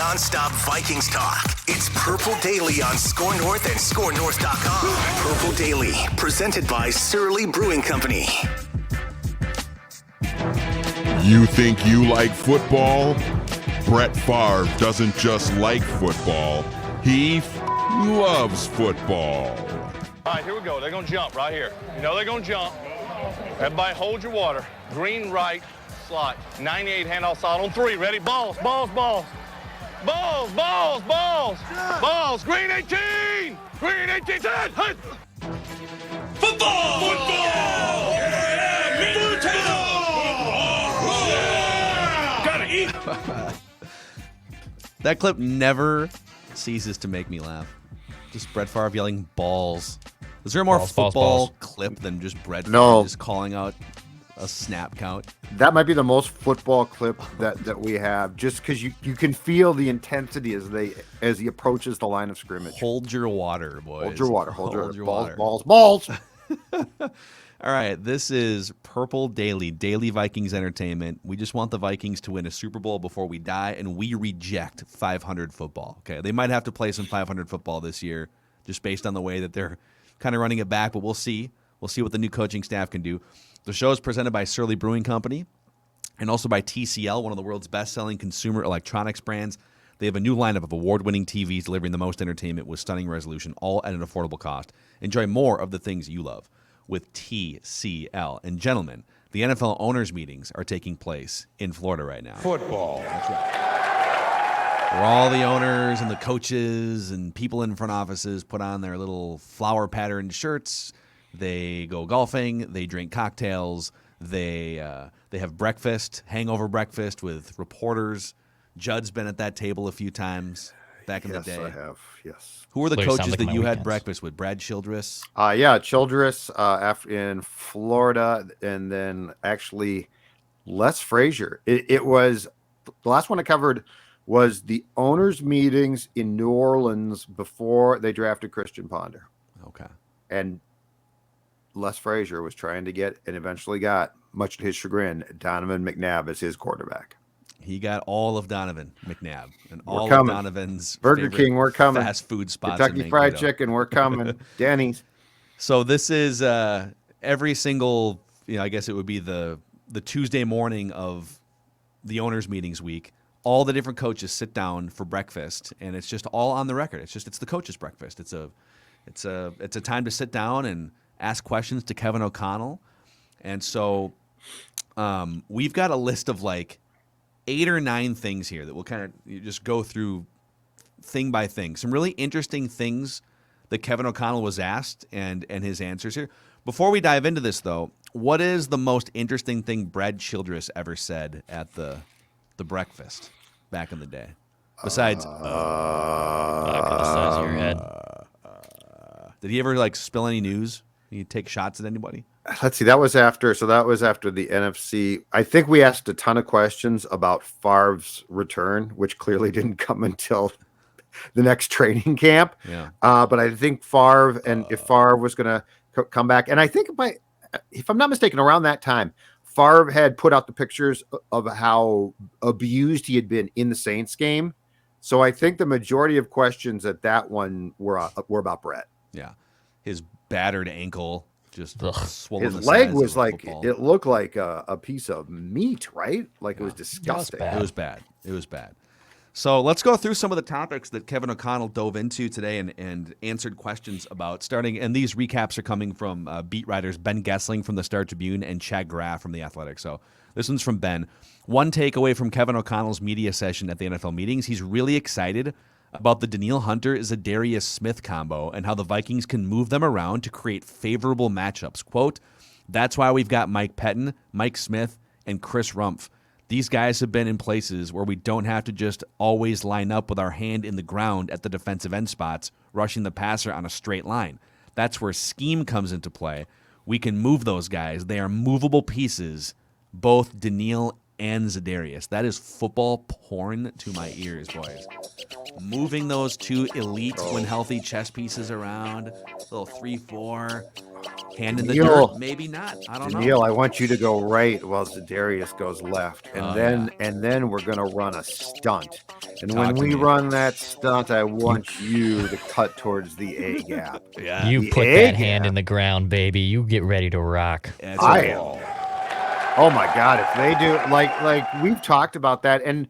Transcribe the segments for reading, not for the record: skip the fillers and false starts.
nonstop Vikings talk. It's Purple Daily on Score North and ScoreNorth.com. Purple Daily, presented by Surly Brewing Company. You think you like football? Brett Favre doesn't just like football. He loves football. All right, here we go. They're going to jump right here. You know they're going to jump. Everybody hold your water. Green right, slot. 98 handoff slot on 3. Ready? Balls, balls, balls. Balls, balls, balls. Balls. Green 18. Green 18. 10. Hey. Football! Football! Yeah! Football! Gotta eat. That clip never ceases to make me laugh. Just Brett Favre yelling balls. Is there a more football clip than just Brett Favre just calling out a snap count? That might be the most football clip that we have, just because you can feel the intensity as he approaches the line of scrimmage. Hold your water, boys. Hold your water. Hold your water. Balls. Balls. All right, this is Purple Daily Vikings entertainment. We just want the Vikings to win a Super Bowl before we die, and we reject 500 football. Okay, they might have to play some 500 football this year, just based on the way that they're kind of running it back, but we'll see. We'll see what the new coaching staff can do. The show is presented by Surly Brewing Company and also by TCL, one of the world's best-selling consumer electronics brands. They have a new lineup of award-winning TVs delivering the most entertainment with stunning resolution, all at an affordable cost. Enjoy more of the things you love with TCL. And gentlemen, the NFL owners' meetings are taking place in Florida right now. Football. That's right. Where all the owners and the coaches and people in front offices put on their little flower-patterned shirts. They go golfing. They drink cocktails. They have breakfast, hangover breakfast with reporters. Judd's been at that table a few times back in the day. Yes, I have. Yes. Who were the coaches that you had breakfast with? Brad Childress? Yeah, Childress in Florida, and then actually Les Frazier. It was the last one I covered was the owners' meetings in New Orleans before they drafted Christian Ponder. Okay. And Les Frazier was trying to get, and eventually got, much to his chagrin, Donovan McNabb as his quarterback. He got all of Donovan McNabb and all of Donovan's Burger King. We're coming. Fast food spots. Kentucky Fried Chicken. We're coming. Denny's. So this is every single. I guess it would be the Tuesday morning of the owners' meetings week. All the different coaches sit down for breakfast, and it's just all on the record. It's the coaches' breakfast. It's a time to sit down and ask questions to Kevin O'Connell, and so we've got a list of like 8 or 9 things here that we'll kind of just go through thing by thing. Some really interesting things that Kevin O'Connell was asked and his answers here. Before we dive into this, though, what is the most interesting thing Brad Childress ever said at the breakfast back in the day? Besides, criticize your head. Did he ever like spill any news? Did he take shots at anybody? Let's see. That was after the NFC. I think we asked a ton of questions about Favre's return, which clearly didn't come until the next training camp. Yeah. But I think Favre, and if Favre was going to come back, and I think if I'm not mistaken, around that time, Favre had put out the pictures of how abused he had been in the Saints game. So I think the majority of questions at that one were about Brett. Yeah. His battered ankle. Just swollen. His leg was like, it looked like a piece of meat, right? Like it was disgusting. It was bad. So let's go through some of the topics that Kevin O'Connell dove into today and answered questions about starting. And these recaps are coming from beat writers Ben Gessling from the Star Tribune and Chad Graff from The Athletic. So this one's from Ben. One takeaway from Kevin O'Connell's media session at the NFL meetings, he's really excited about the Danielle Hunter-Za'Darius Smith combo and how the Vikings can move them around to create favorable matchups. Quote, "That's why we've got Mike Pettin, Mike Smith, and Chris Rumpf. These guys have been in places where we don't have to just always line up with our hand in the ground at the defensive end spots, rushing the passer on a straight line. That's where scheme comes into play. We can move those guys. They are movable pieces, both Danielle and Za'Darius." That is football porn to my ears, boys. Moving those two elite, when healthy, chess pieces around, little 3-4, hand in the dirt. Maybe not. I don't know. Danielle, I want you to go right while Za'Darius goes left, and then we're gonna run a stunt, And when we run that stunt, I want you to cut towards the A gap. Yeah. You The put A that hand gap. in the ground, baby. You get ready to rock. That's I right. am. Oh my God! If they do, like we've talked about that, and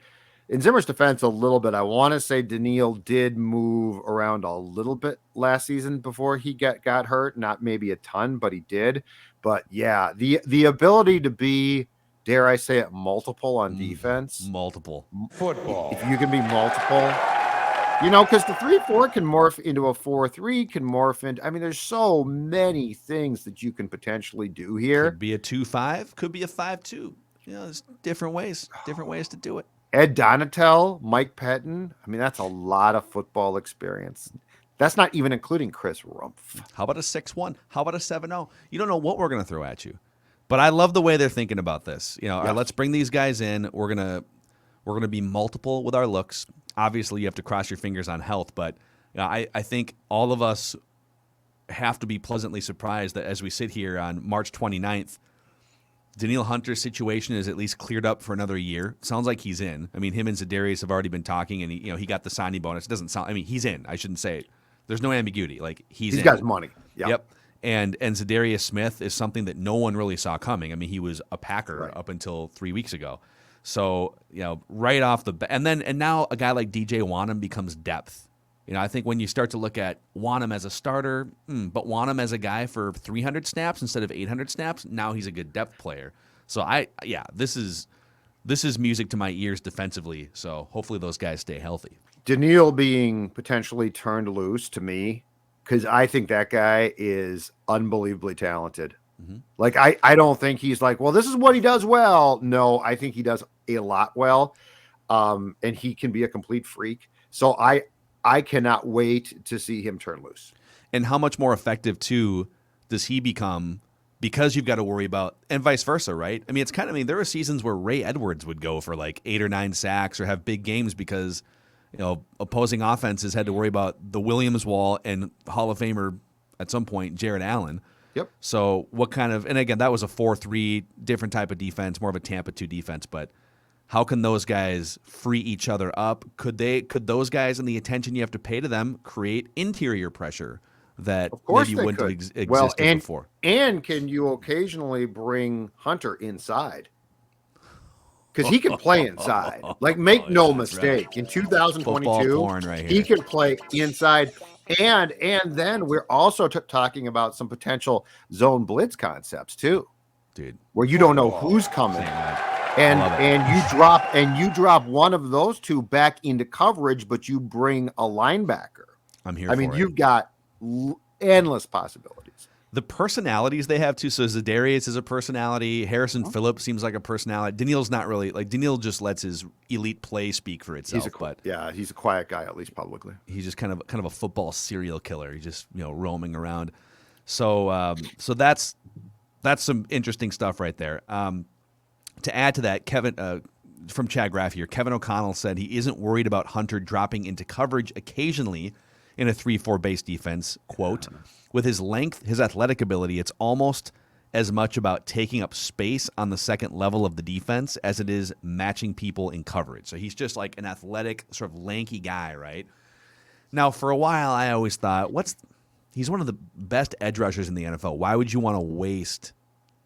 in Zimmer's defense, a little bit. I want to say Danielle did move around a little bit last season before he got hurt. Not maybe a ton, but he did. But yeah, the ability to be, dare I say it, multiple on defense. Multiple. Football. If you can be multiple, because the 3-4 can morph into a 4-3, can morph into. I mean, there's so many things that you can potentially do here. Could be a 2-5, could be a 5-2. There's different ways to do it. Ed Donatel, Mike Pettin. I mean, that's a lot of football experience. That's not even including Chris Rumpf. How about a 6-1? How about a 7-0? You don't know what we're going to throw at you. But I love the way they're thinking about this. All right, let's bring these guys in. We're gonna be multiple with our looks. Obviously, you have to cross your fingers on health, but I think all of us have to be pleasantly surprised that as we sit here on March 29th, Danielle Hunter's situation is at least cleared up for another year. Sounds like he's in. I mean, him and Za'Darius have already been talking, and he got the signing bonus. It doesn't sound. I mean, he's in. I shouldn't say it. There's no ambiguity. Like he's in. got his money. Yep. And Za'Darius Smith is something that no one really saw coming. I mean, he was a Packer up until 3 weeks ago. So, right off the bat, and now a guy like DJ Wanham becomes depth. I think when you start to look at Wanham as a starter, but Wanham as a guy for 300 snaps instead of 800 snaps, now he's a good depth player. So this is music to my ears defensively. So hopefully those guys stay healthy. Danielle being potentially turned loose to me, because I think that guy is unbelievably talented. Mm-hmm. Like, I don't think he's like, well, this is what he does well. No, I think he does a lot well. And he can be a complete freak. So I cannot wait to see him turn loose. And how much more effective, too, does he become because you've got to worry about, and vice versa, right? I mean, there are seasons where Ray Edwards would go for like 8 or 9 sacks or have big games because, opposing offenses had to worry about the Williams wall and Hall of Famer at some point, Jared Allen. Yep. So what kind of, and again, that was a 4-3, different type of defense, more of a Tampa 2 defense, but how can those guys free each other up? Could those guys and the attention you have to pay to them create interior pressure that maybe wouldn't have existed before? And can you occasionally bring Hunter inside? Because he can play inside. Like, make no mistake. Right. In 2022, he can play inside. And then we're also talking about some potential zone blitz concepts too, dude, where you don't know who's coming, and you drop one of those two back into coverage, but you bring a linebacker. I'm here. You've got endless possibilities. The personalities they have too. So Za'Darius is a personality. Harrison Phillips seems like a personality. Danielle's not really like Danielle. Just lets his elite play speak for itself. He's a quiet guy, at least publicly. He's just kind of a football serial killer. He's just roaming around. So that's some interesting stuff right there. To add to that, Kevin from Chad Graff here, Kevin O'Connell said he isn't worried about Hunter dropping into coverage occasionally in a 3-4 base defense, quote, with his length, his athletic ability, it's almost as much about taking up space on the second level of the defense as it is matching people in coverage. So he's just like an athletic, sort of lanky guy, right? Now, for a while, I always thought, he's one of the best edge rushers in the NFL. Why would you want to waste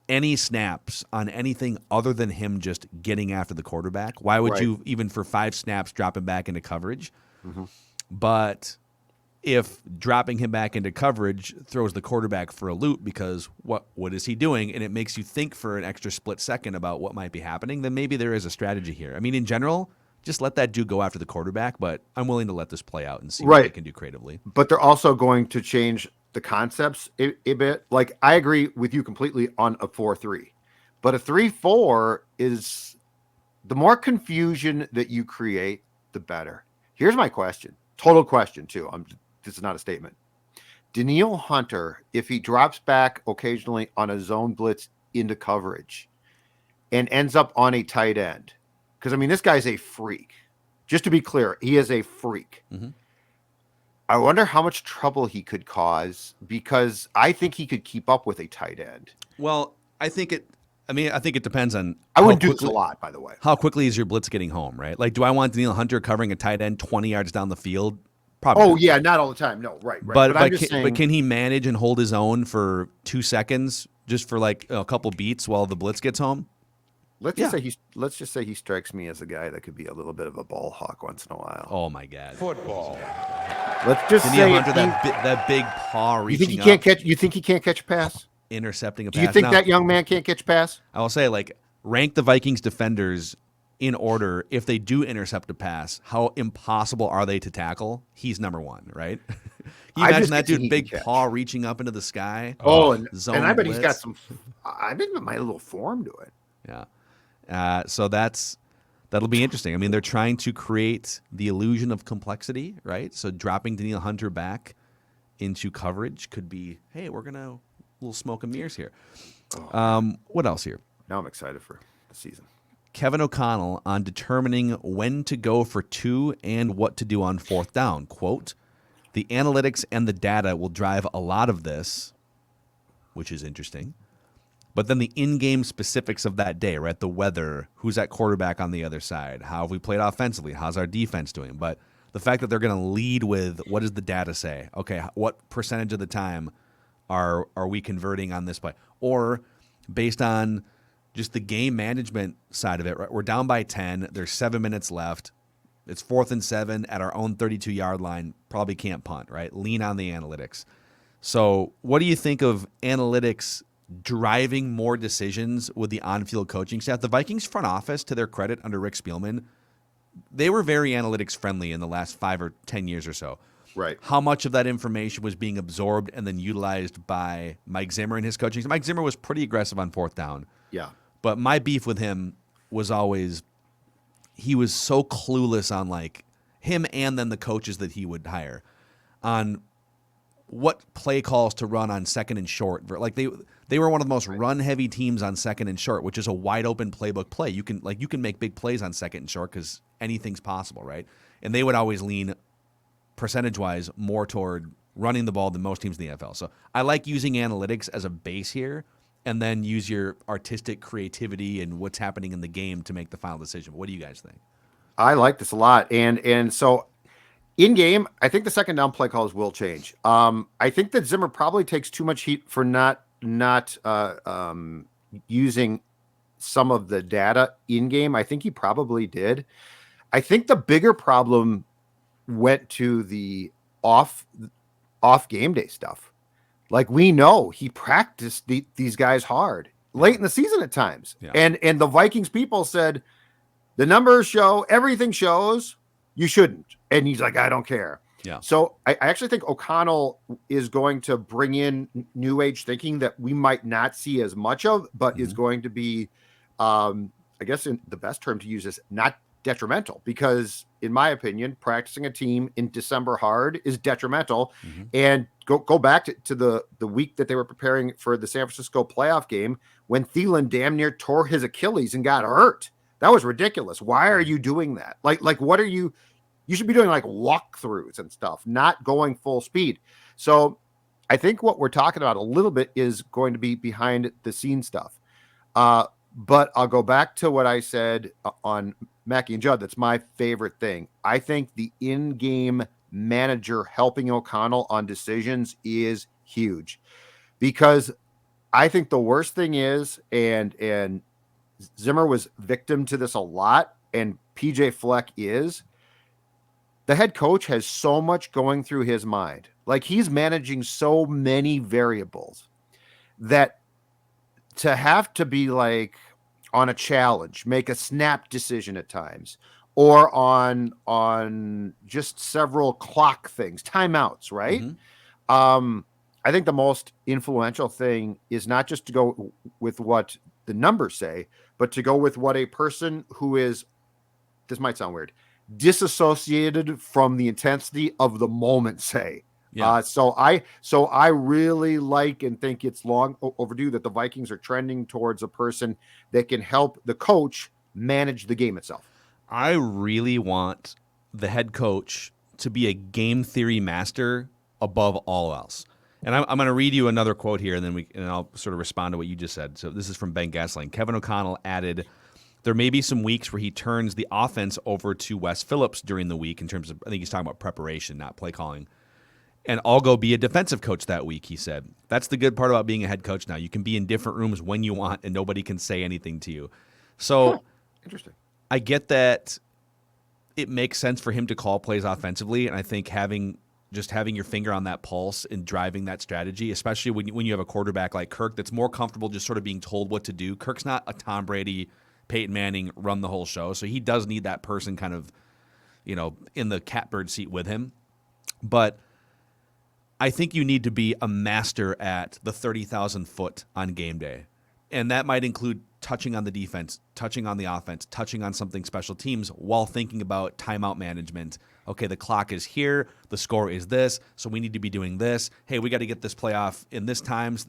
any snaps on anything other than him just getting after the quarterback? Why would you, even for 5 snaps, drop him back into coverage? Mm-hmm. But if dropping him back into coverage throws the quarterback for a loop because what is he doing, and it makes you think for an extra split second about what might be happening, then maybe there is a strategy here. I mean, in general, just let that dude go after the quarterback, but I'm willing to let this play out and see what they can do creatively. But they're also going to change the concepts a bit. Like, I agree with you completely on a 4-3, but a 3-4 is the more confusion that you create, the better. Here's my question. Total question too. This is not a statement. Danielle Hunter, if he drops back occasionally on a zone blitz into coverage and ends up on a tight end, because this guy's a freak. Just to be clear, he is a freak. Mm-hmm. I wonder how much trouble he could cause, because I think he could keep up with a tight end. Well, I think I mean, I think it depends on I how wouldn't do this a quickly- lot, by the way. How quickly is your blitz getting home, right? Like, do I want Danielle Hunter covering a tight end 20 yards down the field? Probably. Oh not. yeah, not all the time. No, right. But I'm just saying. but can he manage and hold his own for 2 seconds, just for like a couple beats while the blitz gets home? Let's just say he strikes me as a guy that could be a little bit of a ball hawk once in a while. Oh my God! Football. Let's just Danielle say Hunter, that big paw you reaching think he up, can't catch. You think he can't catch a pass? intercepting a pass. Do you think Now, that young man can't catch a pass? I will say, like, rank the Vikings defenders in order. If they do intercept a pass, how impossible are they to tackle? He's number one, right? Can you I imagine just that think dude, he big can catch. paw reaching up into the sky? And zone I bet he's got blitz. some. I think it might a little form to it. Yeah. So that'll be interesting. I mean, they're trying to create the illusion of complexity, right? So dropping Danielle Hunter back into coverage could be, hey, we're gonna little smoke and mirrors here. What else here? Now I'm excited for the season. Kevin O'Connell on determining when to go for 2 and what to do on 4th down. Quote, the analytics and the data will drive a lot of this, which is interesting. But then the in-game specifics of that day, right? The weather, who's at quarterback on the other side, how have we played offensively, how's our defense doing? But the fact that they're going to lead with what does the data say? Okay, what percentage of the time are we converting on this play? Or based on just the game management side of it, right? We're down by 10. There's 7 minutes left. It's 4th and 7 at our own 32-yard line. Probably can't punt, right? Lean on the analytics. So what do you think of analytics driving more decisions with the on-field coaching staff? The Vikings front office, to their credit, under Rick Spielman, they were very analytics friendly in the last 5 or 10 years or so. Right. How much of that information was being absorbed and then utilized by Mike Zimmer and his coaching? Mike Zimmer was pretty aggressive on 4th down. Yeah. But my beef with him was always he was so clueless on, like, him and then the coaches that he would hire on what play calls to run on 2nd and short. Like, they were one of the most run-heavy teams on 2nd and short, which is a wide-open playbook play. You can make big plays on 2nd and short because anything's possible, right? And they would always lean percentage-wise more toward running the ball than most teams in the NFL. So I like using analytics as a base here, and then use your artistic creativity and what's happening in the game to make the final decision. What do you guys think? I like this a lot, and so in game, I think the 2nd down play calls will change. I think that Zimmer probably takes too much heat for not using some of the data in game. I think he probably did. I think the bigger problem went to the off game day stuff. Like, we know he practiced these guys hard late in the season at times. Yeah. And the Vikings people said, the numbers show, everything shows, you shouldn't. And he's like, I don't care. Yeah. So I actually think O'Connell is going to bring in new age thinking that we might not see as much of, but is going to be, I guess in the best term to use is not detrimental, because in my opinion, practicing a team in December hard is detrimental. And go back to the week that they were preparing for the San Francisco playoff game when Thielen damn near tore his Achilles and got hurt. That was ridiculous. Why are you doing that? Like what are you should be doing, like walkthroughs and stuff, not going full speed. So I think what we're talking about a little bit is going to be behind the scenes stuff. But I'll go back to what I said on Mackie and Judd. That's my favorite thing. I think the in-game manager helping O'Connell on decisions is huge, because I think the worst thing is, and Zimmer was victim to this a lot, and PJ Fleck is, the head coach has so much going through his mind. Like, he's managing so many variables that to have to be like on a challenge, make a snap decision at times, or on just several clock things, timeouts, right? I think the most influential thing is not just to go with what the numbers say, but to go with what a person who is, this might sound weird, disassociated from the intensity of the moment say. Yeah. So I really like and think it's long overdue that the Vikings are trending towards a person that can help the coach manage the game itself. I really want the head coach to be a game theory master above all else. And I'm going to read you another quote here, and then I'll sort of respond to what you just said. So this is from Ben Gessling. Kevin O'Connell added, there may be some weeks where he turns the offense over to Wes Phillips during the week in terms of, I think he's talking about preparation, not play calling. And I'll go be a defensive coach that week, he said. That's the good part about being a head coach now. You can be in different rooms when you want, and nobody can say anything to you. So interesting. I get that it makes sense for him to call plays offensively, and I think having your finger on that pulse and driving that strategy, especially when you have a quarterback like Kirk that's more comfortable just sort of being told what to do. Kirk's not a Tom Brady, Peyton Manning, run the whole show, so he does need that person kind of, in the catbird seat with him. But I think you need to be a master at the 30,000 foot on game day. And that might include touching on the defense, touching on the offense, touching on something special teams while thinking about timeout management. Okay, the clock is here, the score is this, so we need to be doing this. Hey, we got to get this playoff in this times.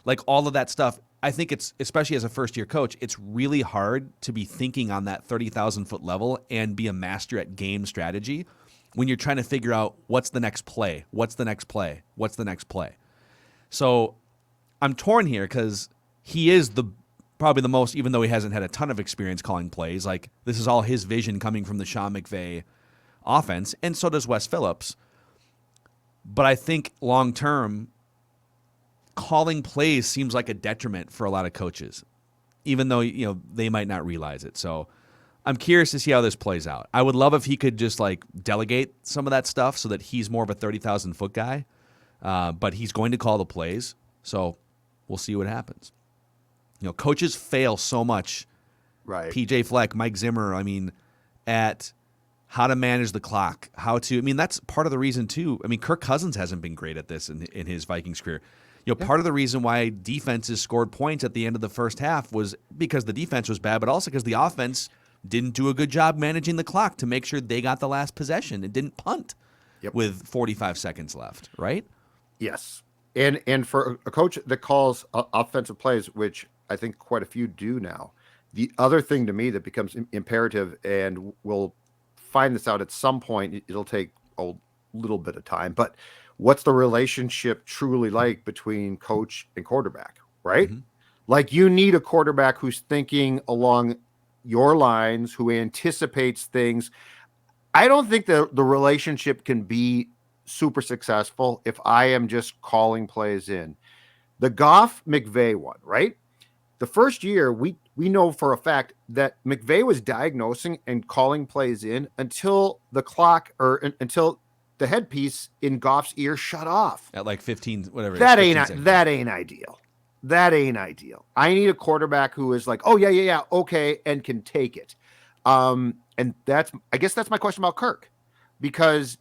Like all of that stuff. I think it's, especially as a first-year coach, it's really hard to be thinking on that 30,000 foot level and be a master at game strategy when you're trying to figure out what's the next play, what's the next play, what's the next play. So I'm torn here because he is probably the most, even though he hasn't had a ton of experience calling plays, like this is all his vision coming from the Sean McVay offense, and so does Wes Phillips. But I think long-term, calling plays seems like a detriment for a lot of coaches, even though they might not realize it. So I'm curious to see how this plays out. I would love if he could just like delegate some of that stuff so that he's more of a 30,000 foot guy, but he's going to call the plays. So we'll see what happens. Coaches fail so much. Right. PJ Fleck, Mike Zimmer, at how to manage the clock, that's part of the reason too. Kirk Cousins hasn't been great at this in his Vikings career. Part of the reason why defenses scored points at the end of the first half was because the defense was bad, but also because the offense didn't do a good job managing the clock to make sure they got the last possession and didn't punt with 45 seconds left, right? Yes. And for a coach that calls offensive plays, which I think quite a few do now, the other thing to me that becomes imperative, and we'll find this out at some point, it'll take a little bit of time, but what's the relationship truly like between coach and quarterback, right? Mm-hmm. Like you need a quarterback who's thinking along your lines, who anticipates things. I don't think the relationship can be super successful if I am just calling plays in. The Goff McVay one, right? The first year, we know for a fact that McVay was diagnosing and calling plays in until the clock until the headpiece in Goff's ear shut off at like 15, whatever. That ain't ideal. That ain't ideal. I need a quarterback who is like, oh yeah, okay, and can take it. And I guess that's my question about Kirk, because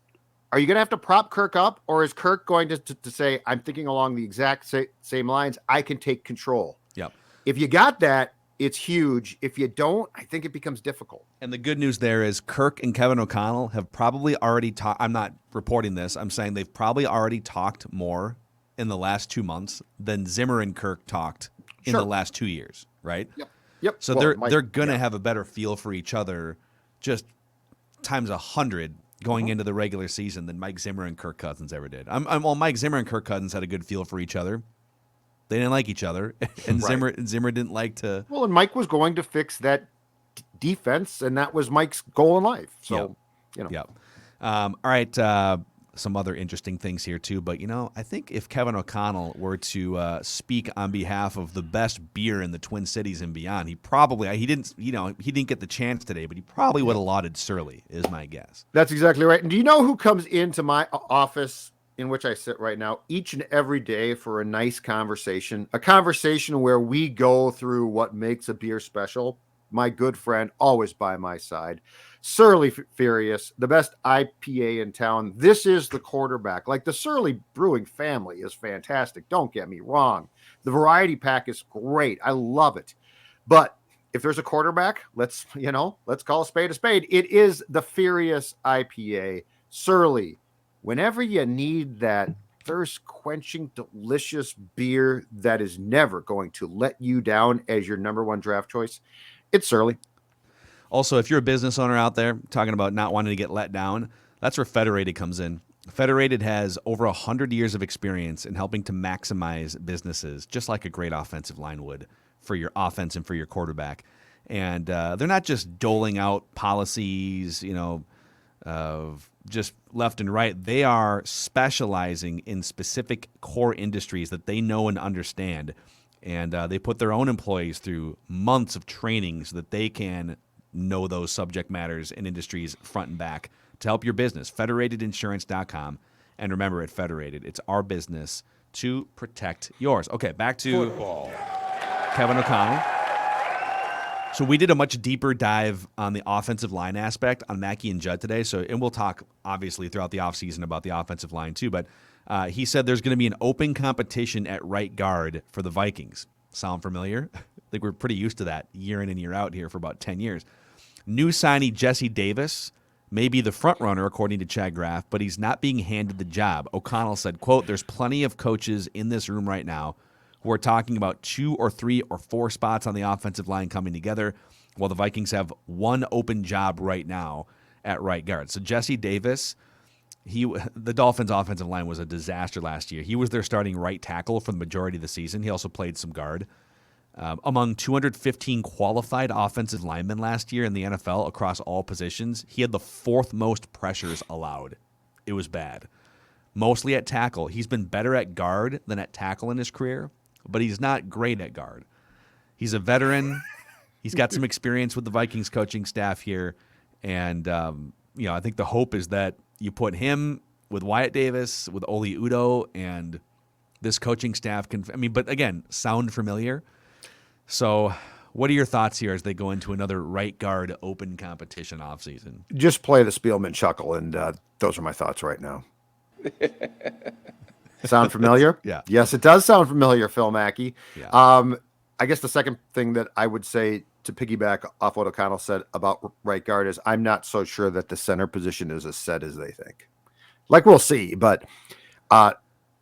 are you going to have to prop Kirk up, or is Kirk going to say, I'm thinking along the exact same lines, I can take control? Yep. If you got that, it's huge. If you don't, I think it becomes difficult. And the good news there is Kirk and Kevin O'Connell have probably already talked. I'm not reporting this. I'm saying they've probably already talked more in the last 2 months than Zimmer and Kirk talked in the last 2 years, right? Yep. So they're going to have a better feel for each other just times 100 going into the regular season than Mike Zimmer and Kirk Cousins ever did. Well, Mike Zimmer and Kirk Cousins had a good feel for each other. They didn't like each other, and Zimmer didn't like to. Well, and Mike was going to fix that defense, and that was Mike's goal in life. So, Yep. All right. Some other interesting things here too, but I think if Kevin O'Connell were to speak on behalf of the best beer in the Twin Cities and beyond, he didn't get the chance today, but he probably would have lauded Surly, is my guess. That's exactly right. And do you know who comes into my office in which I sit right now each and every day for a nice conversation, a conversation where we go through what makes a beer special? My good friend, always by my side, Surly Furious, the best IPA in town. This is the quarterback. Like, the Surly Brewing family is fantastic. Don't get me wrong. The variety pack is great. I love it. But if there's a quarterback, let's call a spade a spade. It is the Furious IPA. Surly, whenever you need that thirst-quenching, delicious beer that is never going to let you down as your number one draft choice, it's Surly. Also, if you're a business owner out there talking about not wanting to get let down, that's where Federated comes in. Federated has over 100 years of experience in helping to maximize businesses, just like a great offensive line would for your offense and for your quarterback. And they're not just doling out policies, just left and right. They are specializing in specific core industries that they know and understand. And they put their own employees through months of training so that they can know those subject matters and industries front and back to help your business. Federatedinsurance.com. And remember, at Federated, it's our business to protect yours. Okay, back to football. Kevin O'Connell. So we did a much deeper dive on the offensive line aspect on Mackey and Judd today. And we'll talk, obviously, throughout the offseason about the offensive line, too. But he said there's going to be an open competition at right guard for the Vikings. Sound familiar? I think we're pretty used to that year in and year out here for about 10 years. New signee Jesse Davis may be the front runner, according to Chad Graff, but he's not being handed the job. O'Connell said, quote, "There's plenty of coaches in this room right now who are talking about 2 or 3 or 4 spots on the offensive line coming together, while the Vikings have one open job right now at right guard." So Jesse Davis, the Dolphins' offensive line was a disaster last year. He was their starting right tackle for the majority of the season. He also played some guard. Among 215 qualified offensive linemen last year in the NFL across all positions, he had the 4th most pressures allowed. It was bad. Mostly at tackle. He's been better at guard than at tackle in his career, but he's not great at guard. He's a veteran. He's got some experience with the Vikings coaching staff here. And, I think the hope is that you put him with Wyatt Davis, with Oli Udoh, and this coaching staff can, but again, sound familiar. So what are your thoughts here as they go into another right guard open competition offseason? Just play the Spielman chuckle, and those are my thoughts right now. Sound familiar? Yeah. Yes, it does sound familiar, Phil Mackey. Yeah. I guess the second thing that I would say to piggyback off what O'Connell said about right guard is I'm not so sure that the center position is as set as they think. Like, we'll see, but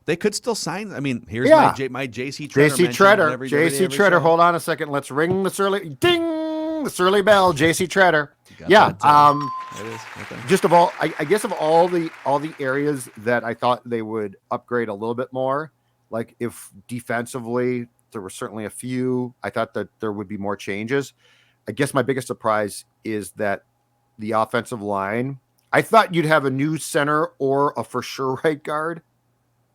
they could still sign. Here's my J.C. Treader. J.C. Treader. J.C. Treader. Hold on a second. Let's ring the Surly bell. J.C. Treader. Yeah. It is. Okay. Just of all, I guess of all the areas that I thought they would upgrade a little bit more, like if defensively there were certainly a few, I thought that there would be more changes. I guess my biggest surprise is that the offensive line, I thought you'd have a new center or a for sure right guard.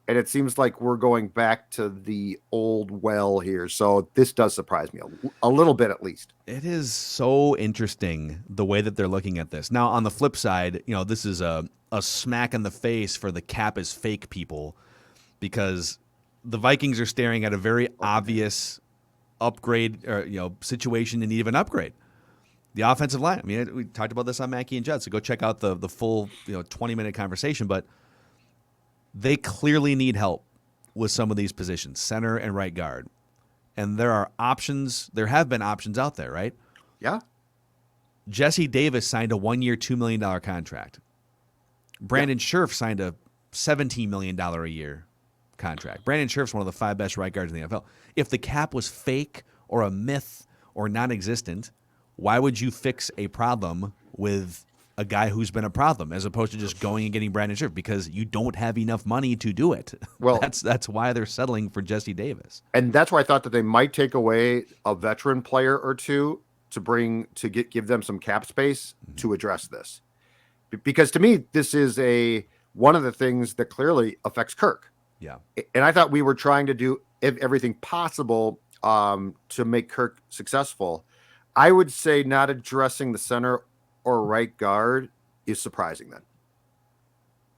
And it seems like we're going back to the old well here. So this does surprise me a little bit, at least. It is so interesting the way that they're looking at this. Now, on the flip side, this is a smack in the face for the cap is fake people, because the Vikings are staring at a very obvious upgrade or situation in need of an upgrade. The offensive line. We talked about this on Mackey and Judd, so go check out the full 20-minute conversation, but they clearly need help with some of these positions, center and right guard. And there are options. There have been options out there, right? Yeah. Jesse Davis signed a 1-year, $2 million contract. Brandon Scherf signed a $17 million a year contract. Brandon Scherf's one of the 5 best right guards in the NFL. If the cap was fake or a myth or non-existent, why would you fix a problem with a guy who's been a problem as opposed to just going and getting Brandon Scherf? Because you don't have enough money to do it. Well, that's why they're settling for Jesse Davis. And that's why I thought that they might take away a veteran player or two to give them some cap space to address this. Because to me, this is one of the things that clearly affects Kirk. Yeah. And I thought we were trying to do everything possible to make Kirk successful. I would say not addressing the center or right guard is surprising then.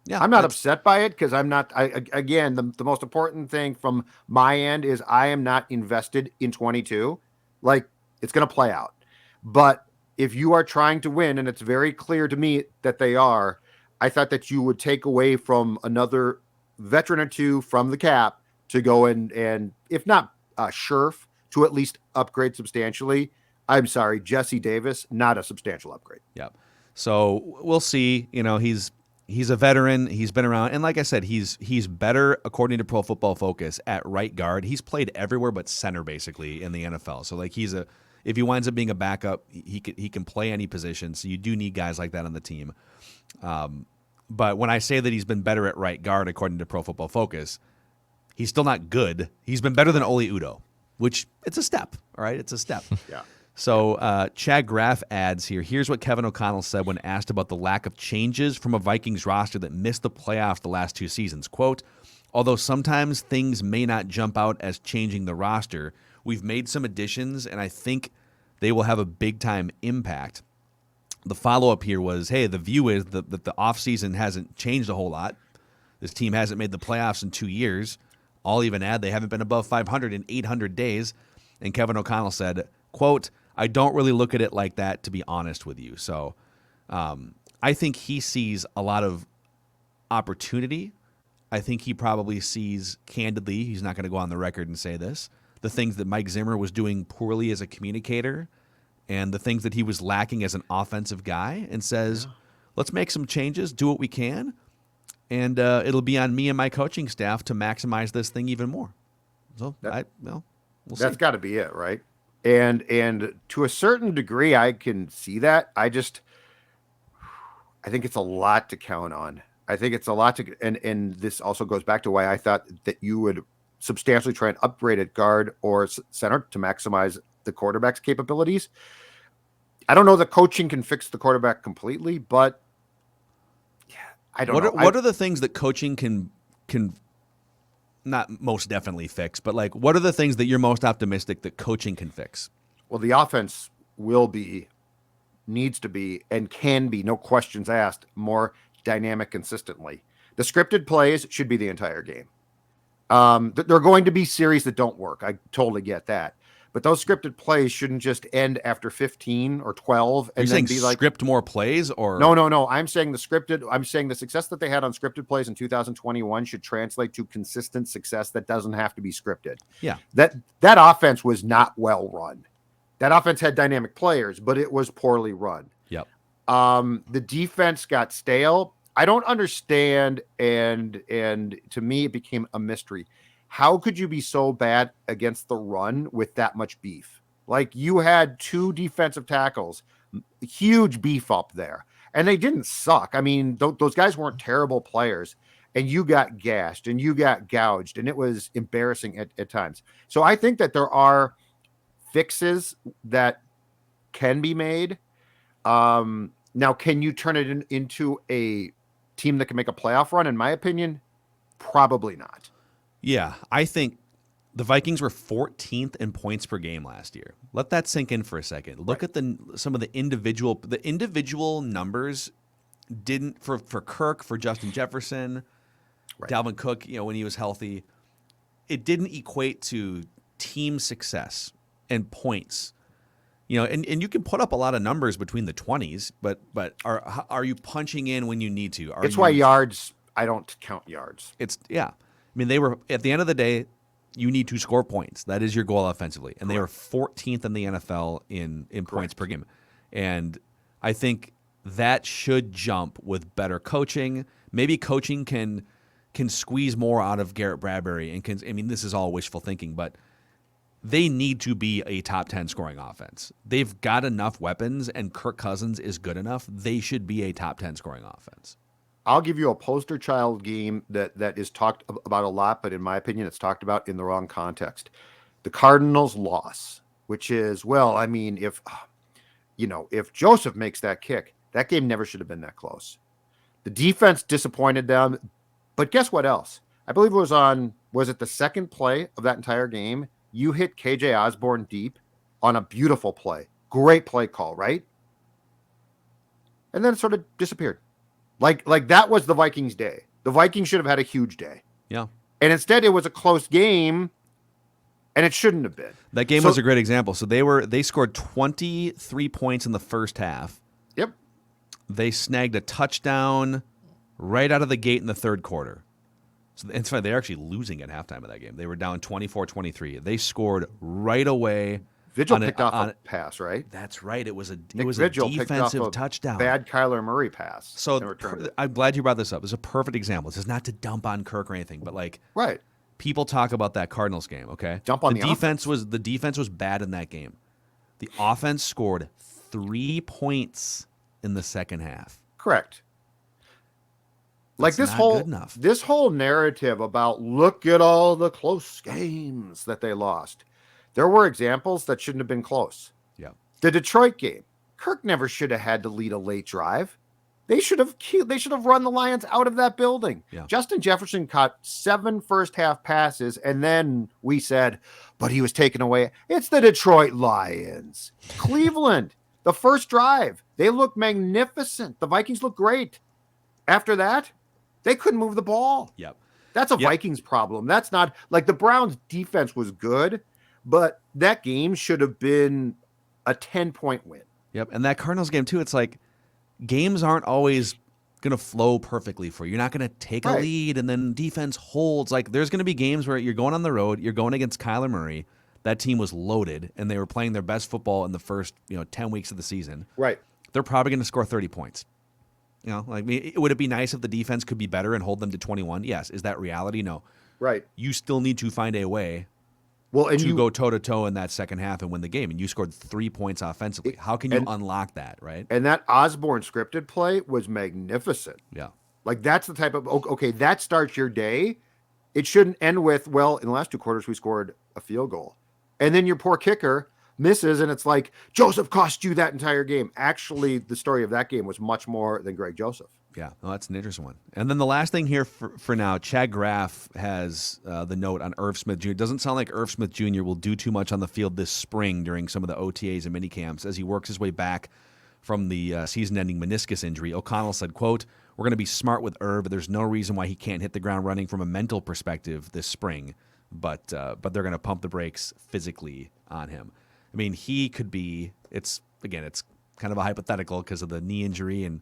Yeah, I'm not upset by it because I'm not. Again, the most important thing from my end is I am not invested in 22. Like, it's going to play out. But if you are trying to win, and it's very clear to me that they are, I thought that you would take away from another veteran or two from the cap to go and if not Scherf, to at least upgrade substantially. I'm sorry, Jesse Davis, not a substantial upgrade. Yep. So we'll see. He's a veteran. He's been around, and like I said, he's better according to Pro Football Focus at right guard. He's played everywhere but center basically in the NFL. So like if he winds up being a backup, he can play any position. So you do need guys like that on the team. But when I say that he's been better at right guard, according to Pro Football Focus, he's still not good. He's been better than Oli Udoh, which it's a step. All right, it's a step. Yeah. So Chad Graff adds here, here's what Kevin O'Connell said when asked about the lack of changes from a Vikings roster that missed the playoffs the last 2 seasons. Quote, although sometimes things may not jump out as changing the roster, we've made some additions, and I think they will have a big-time impact. The follow-up here was, hey, the view is that the offseason hasn't changed a whole lot. This team hasn't made the playoffs in 2 years. I'll even add they haven't been above 500 in 800 days. And Kevin O'Connell said, quote, I don't really look at it like that, to be honest with you. So I think he sees a lot of opportunity. I think he probably sees, candidly, he's not going to go on the record and say this, the things that Mike Zimmer was doing poorly as a communicator and the things that he was lacking as an offensive guy, and says, let's make some changes, do what we can, and it'll be on me and my coaching staff to maximize this thing even more. So, we'll see. That's got to be it, right? And to a certain degree, I can see that. I think it's a lot to count on. I think it's a lot to, and this also goes back to why I thought that you would substantially try and upgrade at guard or center to maximize the quarterback's capabilities. I don't know that coaching can fix the quarterback completely, but yeah, I don't know. What are the things that coaching can not most definitely fix, but like, what are the things that you're most optimistic that coaching can fix? Well, the offense needs to be, and can be, no questions asked, more dynamic consistently. The scripted plays should be the entire game. There are going to be series that don't work. I totally get that. But those scripted plays shouldn't just end after 15 or 12 and You're then saying be like script more plays, or No. I'm saying the success that they had on scripted plays in 2021 should translate to consistent success that doesn't have to be scripted. Yeah. That offense was not well run. That offense had dynamic players, but it was poorly run. Yep. The defense got stale. I don't understand, and to me it became a mystery. How could you be so bad against the run with that much beef? Like, you had 2 defensive tackles, huge beef up there, and they didn't suck. I mean, those guys weren't terrible players, and you got gashed and you got gouged, and it was embarrassing at times. So I think that there are fixes that can be made. Now, can you turn it into a team that can make a playoff run? In my opinion, probably not. Yeah, I think the Vikings were 14th in points per game last year. Let that sink in for a second. Look at some of the individual numbers didn't for Kirk, for Justin Jefferson, Dalvin Cook, when he was healthy, it didn't equate to team success and points. And you can put up a lot of numbers between the 20s, but are you punching in when you need to? Why yards, I don't count yards. I mean, they were, at the end of the day, you need to score points. That is your goal offensively. And they were 14th in the NFL in points per game. And I think that should jump with better coaching. Maybe coaching can squeeze more out of Garrett Bradbury. This is all wishful thinking, but they need to be a top 10 scoring offense. They've got enough weapons, and Kirk Cousins is good enough. They should be a top 10 scoring offense. I'll give you a poster child game that is talked about a lot, but in my opinion, it's talked about in the wrong context. The Cardinals' loss, which is, if Joseph makes that kick, that game never should have been that close. The defense disappointed them, but guess what else? I believe it was it the second play of that entire game? You hit KJ Osborne deep on a beautiful play. Great play call, right? And then it sort of disappeared. Like that was the Vikings' day. The Vikings should have had a huge day. Yeah. And instead it was a close game, and it shouldn't have been. That game was a great example. So they scored 23 points in the first half. Yep. They snagged a touchdown right out of the gate in the third quarter. So it's funny, they're actually losing at halftime of that game. They were down 24-23. They scored right away. Vigil picked off a pass, right? That's right. It was a Vigil defensive touchdown. Bad Kyler Murray pass. So I'm glad you brought this up. It's a perfect example. This is not to dump on Kirk or anything, but right. People talk about that Cardinals game, okay? Dump on the defense. The defense was bad in that game. The offense scored 3 points in the second half. Correct. Like That's not good enough. this whole narrative about look at all the close games that they lost. There were examples that shouldn't have been close. Yeah. The Detroit game, Kirk never should have had to lead a late drive. They should have run the Lions out of that building. Yeah. Justin Jefferson caught 7 first half passes, and then we said, but he was taken away. It's the Detroit Lions. Cleveland, the first drive, they looked magnificent. The Vikings looked great. After that, they couldn't move the ball. Yep. That's a Vikings problem. That's not like the Browns defense was good, but that game should have been a 10-point win. Yep. And that Cardinals game too, it's like games aren't always going to flow perfectly for you. You're not going to take a lead and then defense holds. Like there's going to be games where you're going on the road, you're going against Kyler Murray. That team was loaded and they were playing their best football in the first, 10 weeks of the season. Right. They're probably going to score 30 points. Would it be nice if the defense could be better and hold them to 21? Yes. Is that reality? No. Right. You still need to find a way to go toe-to-toe in that second half and win the game. And you scored 3 points offensively. How can you unlock that, right? And that Osborne scripted play was magnificent. Yeah. Like that's the type of, okay, that starts your day. It shouldn't end with, well, in the last 2 quarters, we scored a field goal. And then your poor kicker misses, and it's like, Joseph cost you that entire game. Actually, the story of that game was much more than Greg Joseph. Yeah, well, that's an interesting one. And then the last thing here for now, Chad Graff has the note on Irv Smith Jr. It doesn't sound like Irv Smith Jr. will do too much on the field this spring during some of the OTAs and minicamps as he works his way back from the season-ending meniscus injury. O'Connell said, quote, "We're going to be smart with Irv, but there's no reason why he can't hit the ground running from a mental perspective this spring. But they're going to pump the brakes physically on him." I mean, he could be, it's kind of a hypothetical because of the knee injury, and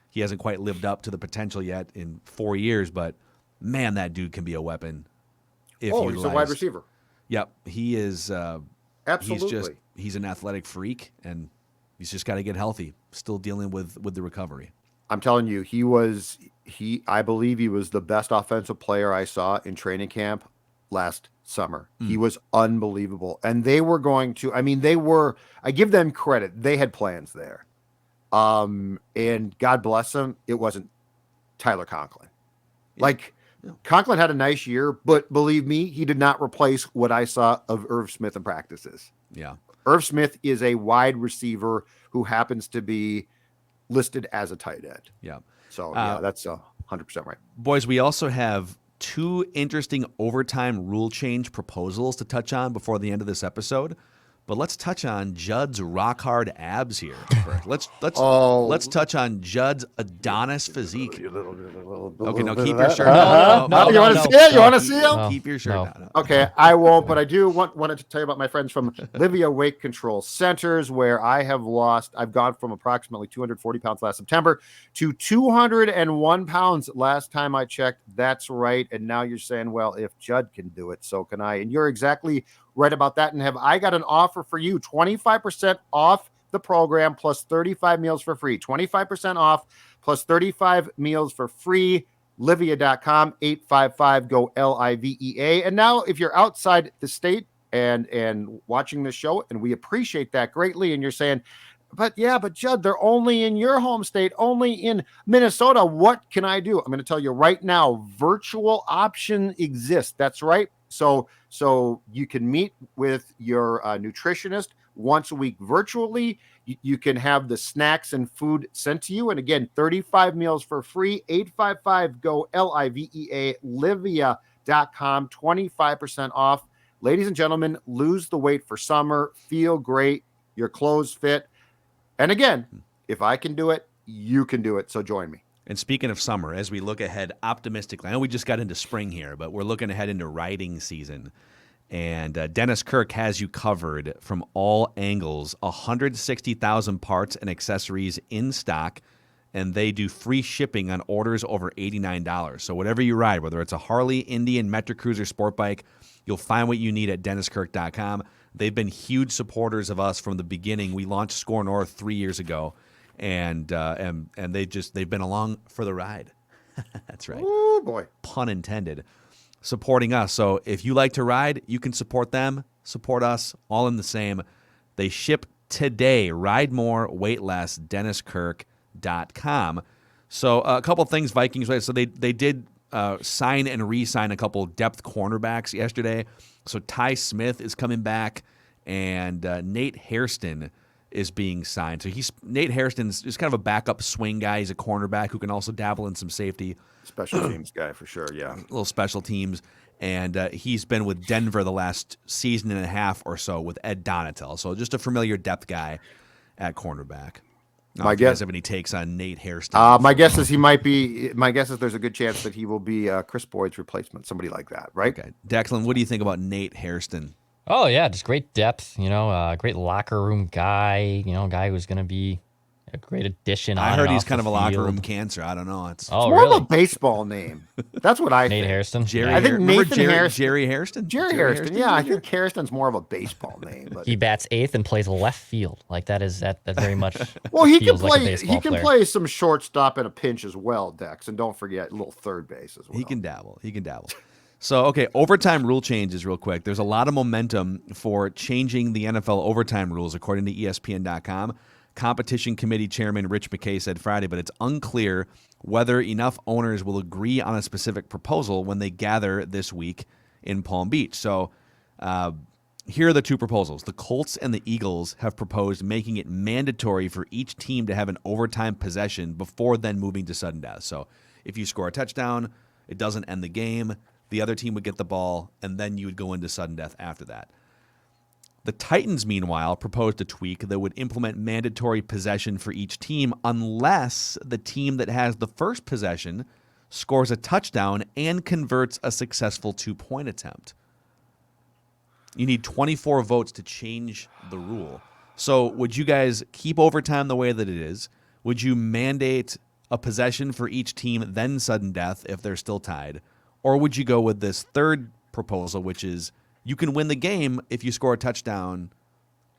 he hasn't quite lived up to the potential yet in 4 years, but man, that dude can be a weapon. He's a wide receiver. Yep. He is. Absolutely. He's an athletic freak, and he's just got to get healthy, still dealing with the recovery. I'm telling you, I believe he was the best offensive player I saw in training camp last summer. He was unbelievable. And they were going to, I give them credit. They had plans there. And God bless them, it wasn't Tyler Conklin. Conklin had a nice year, but believe me, he did not replace what I saw of Irv Smith in practices. Yeah. Irv Smith is a wide receiver who happens to be listed as a tight end. Yeah. So that's 100% right. Boys, we also have 2 interesting overtime rule change proposals to touch on before the end of this episode. But let's touch on Judd's rock hard abs here. Let's touch on Judd's Adonis physique. Okay, no, keep your shirt down. No, you want to see it? You want to see him? Keep your shirt down. Okay, I won't, but I do wanted to tell you about my friends from Livia Weight Control Centers, where I've gone from approximately 240 pounds last September to 201 pounds last time I checked. That's right. And now you're saying, well, if Judd can do it, so can I. And you're exactly right about that. And have I got an offer for you? 25% off the program plus 35 meals for free. 25% off plus 35 meals for free. Livia.com, 855-GO-LIVEA. And now if you're outside the state and watching this show, and we appreciate that greatly, and you're saying, but Judd, they're only in your home state, only in Minnesota. What can I do? I'm going to tell you right now, virtual option exists. That's right. So you can meet with your nutritionist once a week virtually. You can have the snacks and food sent to you. And again, 35 meals for free, 855-GO-LIVEA, Livia.com, 25% off. Ladies and gentlemen, lose the weight for summer, feel great, your clothes fit. And again, if I can do it, you can do it. So join me. And speaking of summer, as we look ahead optimistically, I know we just got into spring here, but we're looking ahead into riding season. And Dennis Kirk has you covered from all angles, 160,000 parts and accessories in stock, and they do free shipping on orders over $89. So whatever you ride, whether it's a Harley, Indian, Metric Cruiser, sport bike, you'll find what you need at DennisKirk.com. They've been huge supporters of us from the beginning. We launched Score North 3 years ago. And they've been along for the ride. That's right. Oh boy, pun intended. Supporting us. So if you like to ride, you can support them, support us, all in the same. They ship today. Ride more, wait less. DennisKirk.com. So a couple things Vikings. So they did sign and re-sign a couple depth cornerbacks yesterday. So Ty Smith is coming back, and Nate Hairston is being signed. So Nate Hairston's just kind of a backup swing guy. He's a cornerback who can also dabble in some safety. Special teams guy for sure, yeah. Little special teams. And he's been with Denver the last season and a half or so with Ed Donatel. So just a familiar depth guy at cornerback. My if you guys guess- have any takes on Nate Hairston? My guess is he might be. My guess is there's a good chance that he will be Chris Boyd's replacement, somebody like that, right? Okay, Declan, what do you think about Nate Hairston? Oh yeah, just great depth. Great locker room guy. Guy who's gonna be a great addition. I on heard and he's off kind the of a locker field. room cancer. I don't know. It's Oh more really? of a baseball name. That's what I Nate think. Hairston. Jerry. I think Remember Nathan Hairston. Jerry Hairston. Jerry Hairston. Yeah, I think Hairston's more of a baseball name. But He bats eighth and plays left field. Like that very much. well, he can feels like a play. baseball He can player. play some shortstop and a pinch as well, Dex. And don't forget a little third base as well. He can dabble. So, okay, overtime rule changes real quick. There's a lot of momentum for changing the NFL overtime rules, according to ESPN.com. Competition Committee Chairman Rich McKay said Friday, but it's unclear whether enough owners will agree on a specific proposal when they gather this week in Palm Beach. So, here are the two proposals. The Colts and the Eagles have proposed making it mandatory for each team to have an overtime possession before then moving to sudden death. So, if you score a touchdown, it doesn't end the game. The other team would get the ball, and then you would go into sudden death after that. The Titans, meanwhile, proposed a tweak that would implement mandatory possession for each team unless the team that has the first possession scores a touchdown and converts a successful 2-point attempt. You need 24 votes to change the rule. So would you guys keep overtime the way that it is? Would you mandate a possession for each team, then sudden death if they're still tied? Or would you go with this third proposal, which is you can win the game if you score a touchdown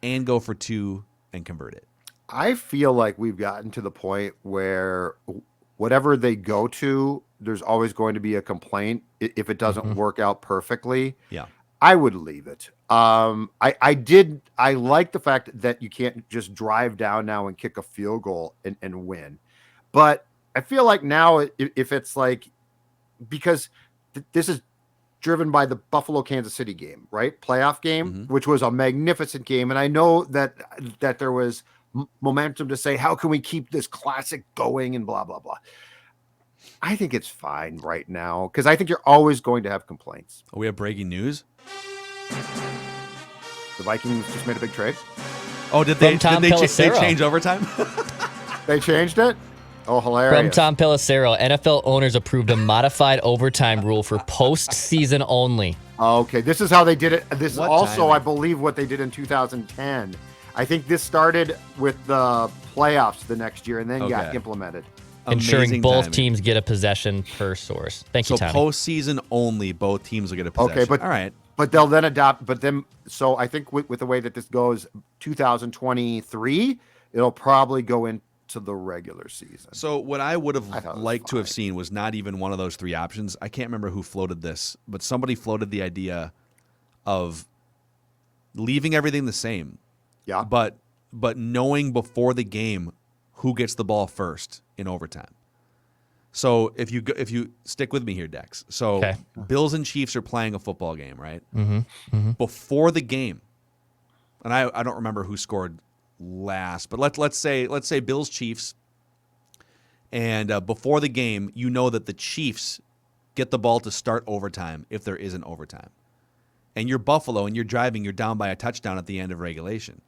and go for 2 and convert it? I feel like we've gotten to the point where whatever they go to, there's always going to be a complaint if it doesn't work out perfectly. Yeah. I would leave it. I like the fact that you can't just drive down now and kick a field goal and win. But I feel like now if it's like, because this is driven by the Buffalo Kansas City game, right? Playoff game, which was a magnificent game. And I know that there was momentum to say, how can we keep this classic going and blah, blah, blah. I think it's fine right now because I think you're always going to have complaints. We have breaking news. The Vikings just made a big trade. Oh, did they Tom they Pelissero. change overtime? They changed it? Oh, hilarious. From Tom Pelissero, NFL owners approved a modified overtime rule for postseason only. Okay, this is how they did it. This is What also, timing? I believe, what they did in 2010. I think this started with the playoffs the next year and then got Okay. implemented. Ensuring Amazing both timing. teams get a possession per source. Thank So you, Tommy. postseason only, both teams will get a possession. Okay, but all right. But they'll then adopt. But then, so I think with the way that this goes, 2023, it'll probably go into the regular season. So what I would I thought have it was liked to have fine. seen was not even one of those 3 options. I can't remember who floated this, but somebody floated the idea of leaving everything the same, Yeah. but knowing before the game who gets the ball first in overtime. So if you stick with me here, Dex. So Okay. Bills and Chiefs are playing a football game, right? Mm-hmm. Before the game, and I don't remember who scored last, but let's say Bills Chiefs, and before the game, you know that the Chiefs get the ball to start overtime if there isn't overtime, and you're Buffalo and you're driving, you're down by a touchdown at the end of regulation,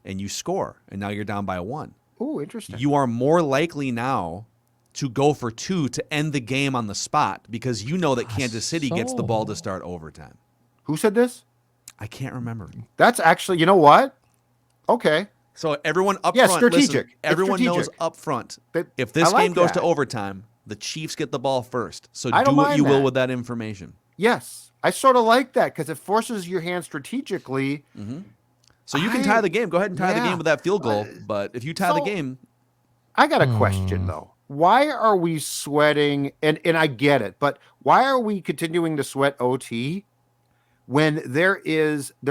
and you score, and now you're down by 1. Oh, interesting. You are more likely now to go for 2 to end the game on the spot because you know that Kansas City gets the ball to start overtime. Who said this? I can't remember. That's actually, you know what? Okay. So everyone up Yeah, front, strategic. listen, It's everyone knows strategic. up front, That- if this I like game goes to that. overtime, the Chiefs get the ball first. So I do don't what mind you will that. with that information. Yes. I sort of like that because it forces your hand strategically. So you can tie the game. Go ahead and tie the yeah. game with that field goal. But if you tie the So- game, I got a question though. Why are we sweating? And I get it, but why are we continuing to sweat OT when there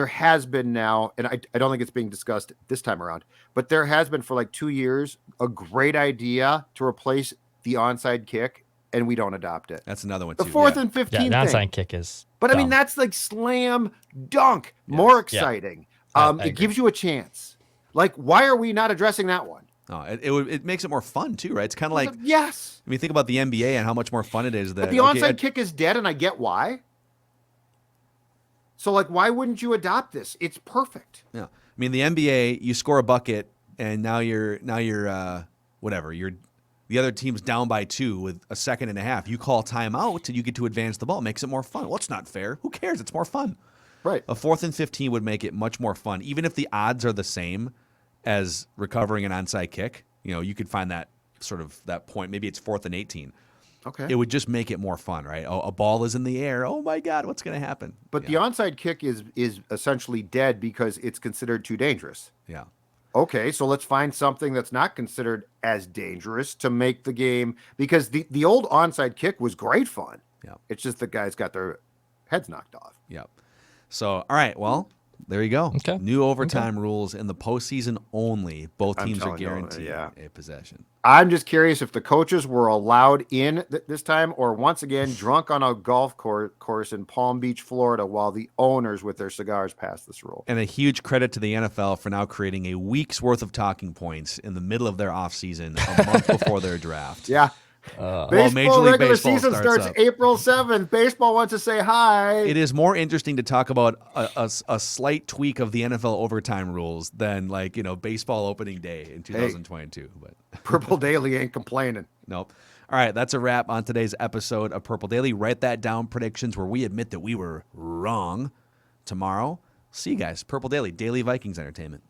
has been now, and I don't think it's being discussed this time around, but there has been for like 2 years a great idea to replace the onside kick and we don't adopt it. That's another one The too. 4th yeah. and 15 Yeah, the thing. onside kick is. But I mean, dumb. that's like slam dunk, more exciting. I It agree. gives you a chance. Like, why are we not addressing that one? No, it makes it more fun too, right? It's kind of like Yes. I mean, think about the NBA and how much more fun it is. That But the onside kick is dead, and I get why. So, like, why wouldn't you adopt this? It's perfect. Yeah, I mean, the NBA, you score a bucket, and now you're whatever. You're the other team's down by 2 with a second and a half. You call timeout, and you get to advance the ball. It makes it more fun. Well, it's not fair. Who cares? It's more fun. Right. A 4th and 15 would make it much more fun, even if the odds are the same as recovering an onside kick. You know, you could find that sort of that point. Maybe it's 4th and 18. Okay. It would just make it more fun, right? Oh, a ball is in the air. Oh my God, what's going to happen? But the onside kick is essentially dead because it's considered too dangerous. Yeah. Okay, so let's find something that's not considered as dangerous to make the game, because the old onside kick was great fun. Yeah. It's just the guys got their heads knocked off. Yep. So, all right, well, there you go. Okay. New overtime rules in the postseason only. Both I'm teams are telling you, guaranteed yeah. a possession. I'm just curious if the coaches were allowed in this time, or once again drunk on a golf course in Palm Beach, Florida, while the owners with their cigars passed this rule. And a huge credit to the NFL for now creating a week's worth of talking points in the middle of their offseason, a month before their draft. Yeah. Well, Baseball Major League regular Baseball season starts up. April 7th. Baseball wants to say hi. It is more interesting to talk about a slight tweak of the NFL overtime rules than baseball opening day in 2022. But Purple Daily ain't complaining. nope. All right, that's a wrap on today's episode of Purple Daily. Write that down, predictions where we admit that we were wrong. Tomorrow, see you guys. Purple Daily, daily Vikings entertainment.